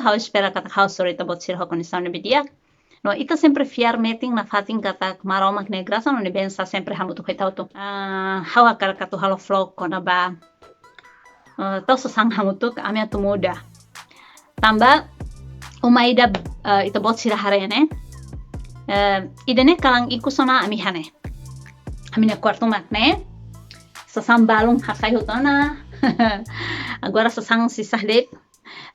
harus espera kata harus sore ita bot sira hakon isau nebe dia. No, ita sempre fiar meeting na fating kata maromak negrasa no nebensa sempre hamutu kaitau tu. Hawa kara katu halo flow kona ba. Tau sesang hamutuk ami atu muda. Tamba umaida ita bot sira harene. Idene kalang iku sona ami hane. Ami ne kwartu makne. Sesang balung hakai hutona. Agora sesang sisah dek.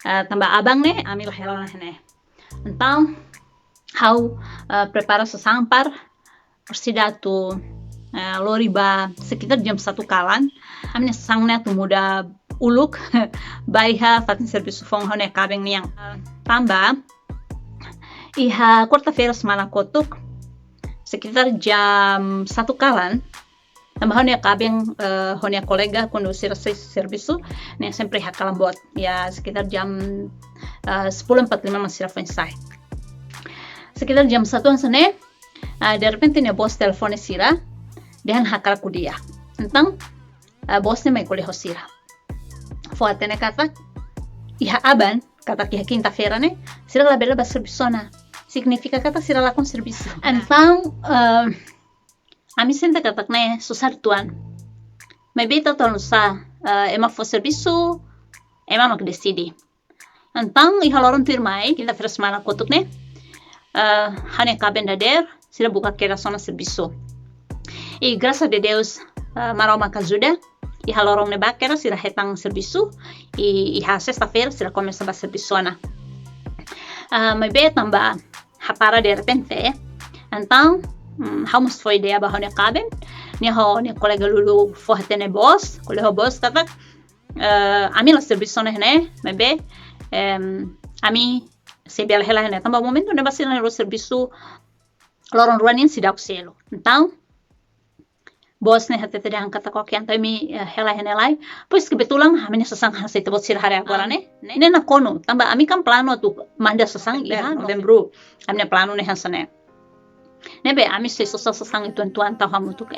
Tambah abang ne ami lahela ne. Então how prepara sesang par persidatu loriba sekitar jam 1 kalan. Ami ne sesang ne tu muda uluk baiha fatin serviço fong hone kabeng niang. Tambah iha quarta-feira semana kotuk sekitar jam 1 kalan. Tambah hone kabeng hone kolega quando sira serviço ne sempre hakalam buat ya sekitar jam 10:45 masih rafin sai. Sekitar jam 1 sana de repente ne bos telefone sira dan hakal kudia. Então bosnya mai kole hosira. Foatene kata iha aban kata iha quinta-feira ne sira la bela serviço na significa kata sira la com serviço. Então ami senta kata ne susar tuan. Mai beta tonu sa ema fo serviço ema mak decidi. Então iha loron firmai quinta-feira semana kotuk ne hane kaben dader sira buka kera sona serviço. E graças a Deus maroma kazuda iha lorong ne bakera sira hetang serviço e iha sexta-feira sira começa ba serviço na. Mai beta tamba hapara de repente. Então Hamus foi ideia bahwa ne kaben ne kolega lulu fortene boss kolega boss kata ami la serviço ne mebe ami se bela hela ne tamba momento ne basina no serviço loron ruanin sidak selo. Então boss ne hatete dan kata koki antai mi hela ne lai pois kebetulan ami ne sesang hasa itu bot sirhare agora ne na kono tamba ami kan plano tu manda sesang iha novembro ami ne plano ne hasane. Nebe ami se sesang itu tuan tahu hamutuk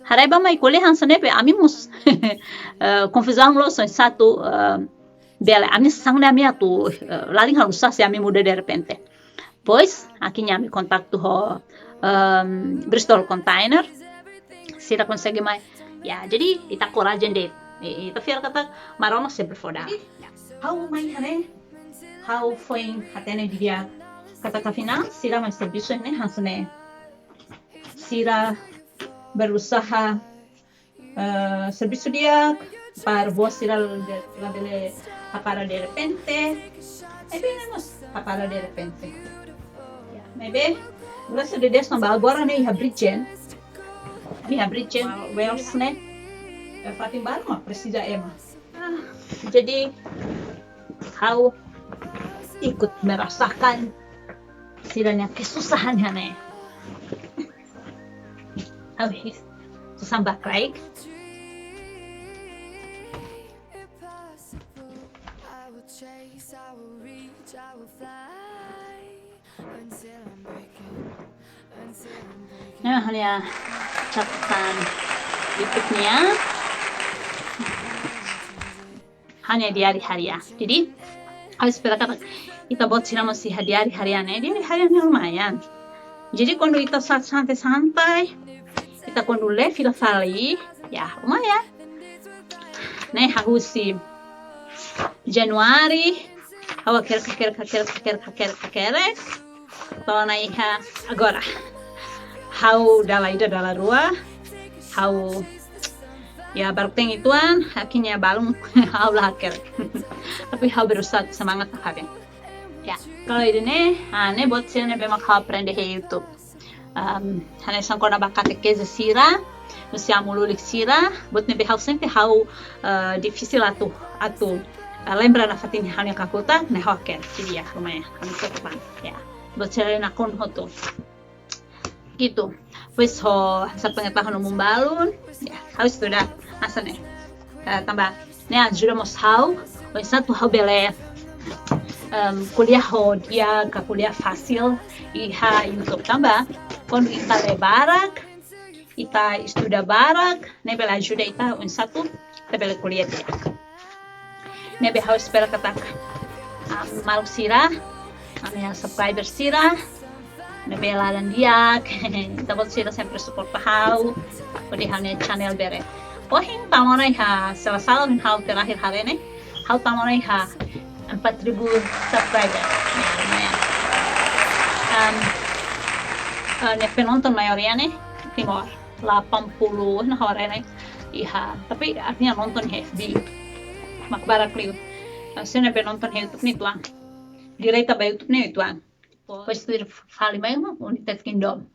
harai ba mai kole hansa nebe ami mus confusão lo son satu bela ami sesang ne ami atu laling halusa se ami muda de repente. Pois akhirnya ami kontak tu ho Bristol Container sira consegue mai ya jadi ita corajen deh ita fiar kata marona sempre foda. How mai hane how foi hatene dia kata kafina sira mai serviço ne hansne sira berusaha serviço dia para vos sira la dele para de repente vemos para de repente ya maybe graças a Deus tambah agora ne iha bridgen Wales ne fatin baru mah precisa ema jadi how ikut merasakan siranya kesusahannya ne habis susah Craig nah hanya catatan berikutnya hanya di hari-hari ya jadi harus berkata kita buat sira masih di hari-harian lumayan. Jadi quando kita santai-santai, kita quando leve la fali, ya lumayan. Né, hagusi Januari, hawa quer. Então na iha agora. Hau dala rua, hau ya baru teng ituan, akhirnya balung hau lah ker. Tapi hau berusaha semangat kabeh. Ya, kalau ini ane buat sih ane memang kau aprende he YouTube. Ane sangko na bakatekese sira, mesti amululik sira, buat nebe hau sempre hau difícil atu lembra na fatin hau nya kakuta, ne hau ker. Jadi ya lumayan, kami kedepan. Ya, buat sih na kon hoto. Gitu. Wis ho sa pengetahuan umum balun, ya harus sudah asane. Tambah, ne ajuda mos hau, wis satu hau bele. Kuliah dia ke kuliah fasil iha YouTube tambah quando ita le barak ita estuda barak nebe ajuda ita satu tebele kuliah dia nebe harus espera kata Maluk sira, yang subscriber sira, bela dan dia, dapat sira sempre support pahau, di hanya channel bere. Ohin tamonai ha salah hal terakhir hari ini, hal tamonai ha 4.000 subscriber. Ne penonton mayoria nih Timor 80 nah orang ini iya tapi artinya nonton FB makbara kliut saya penonton YouTube nih tuan direita ba YouTube nih tuan pois tu fali mai United Kingdom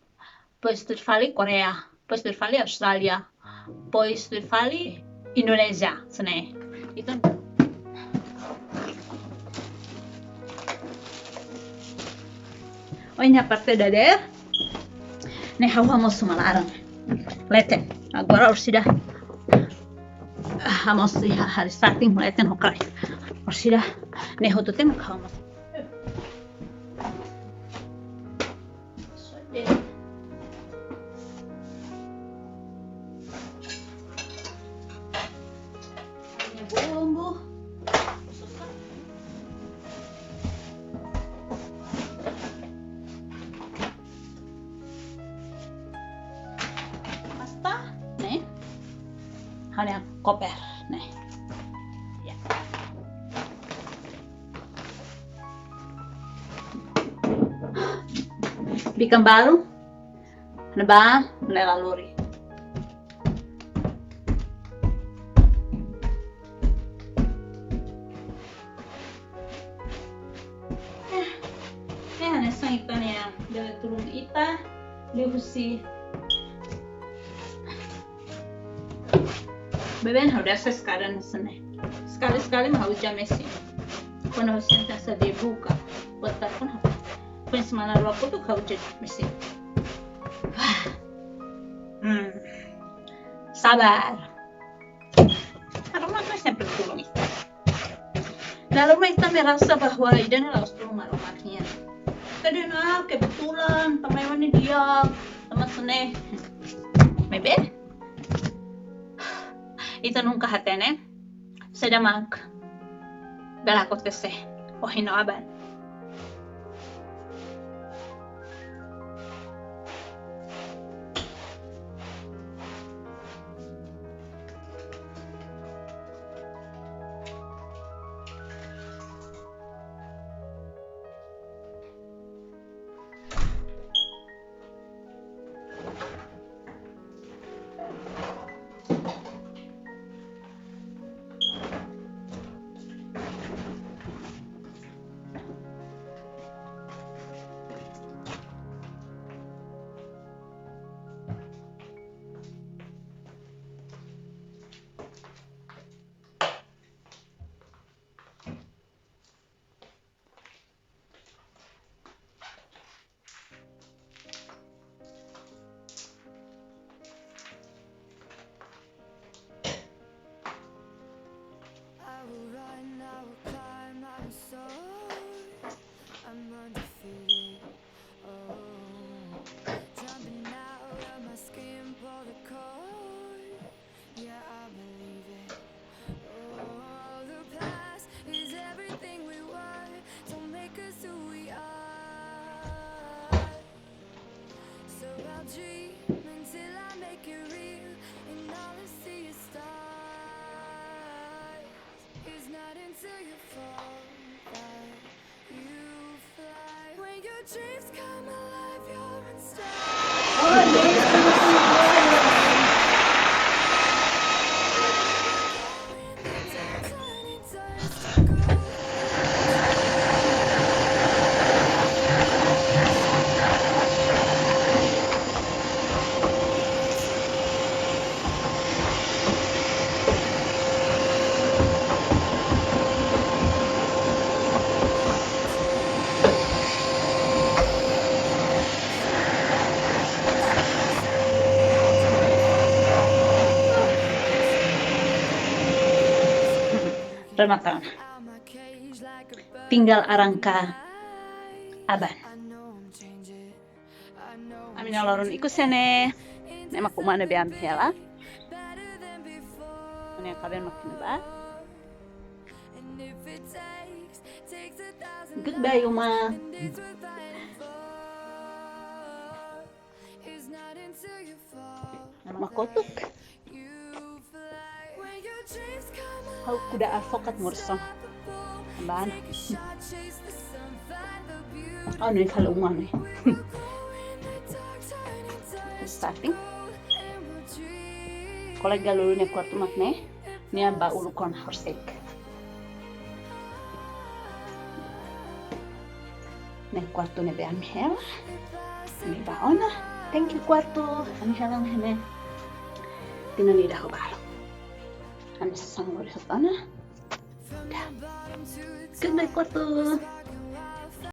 pois tu fali Korea pois tu fali Australia pois tu fali Indonesia sene itu oh ini parte dader nih hawa mau semalarang leten agora sudah vamos hari starting leten hokrai sudah nih hotu tem kamu bumbu hanya koper nih ya bikin baru neba melalui hanya ikan yang dari turun ita diusi beben udah sekarang sene sekali mau jam esi quando você pensa de buka botar pun pensa mana logo tuh kau jadi mesi sabar aroma tuh sempre turun lalu mereka merasa bahwa ini harus turun aromatnya karena kebetulan teman-teman dia teman sene maybe itu nunca hatene sedamak belakot kese ohino aban Dreams come alive, you're unstoppable. Rematan tinggal arangka aban amin alorun iku sene nema kumana be am hela ne kaben makina ba Goodbye, Uma. Is not until you fall. Makotok. You fly when your dreams come alive. How kuda avokat murso. Tambahan. Take a shot, chase the sun, find the beauty. Ano yung kalungan eh. Glow in the dark, turning dust Starting. and we'll dream. Kolega lulu niya kwarto matne. Niya ba ulukon horsek. Niya kwarto niya ba ang hel. Niya ba ona. Thank you kwarto. Ang helang hene. Tinanida ko balo. Ano sa sangwari sa tanah. From the bottom to the top. Goodbye kwarto.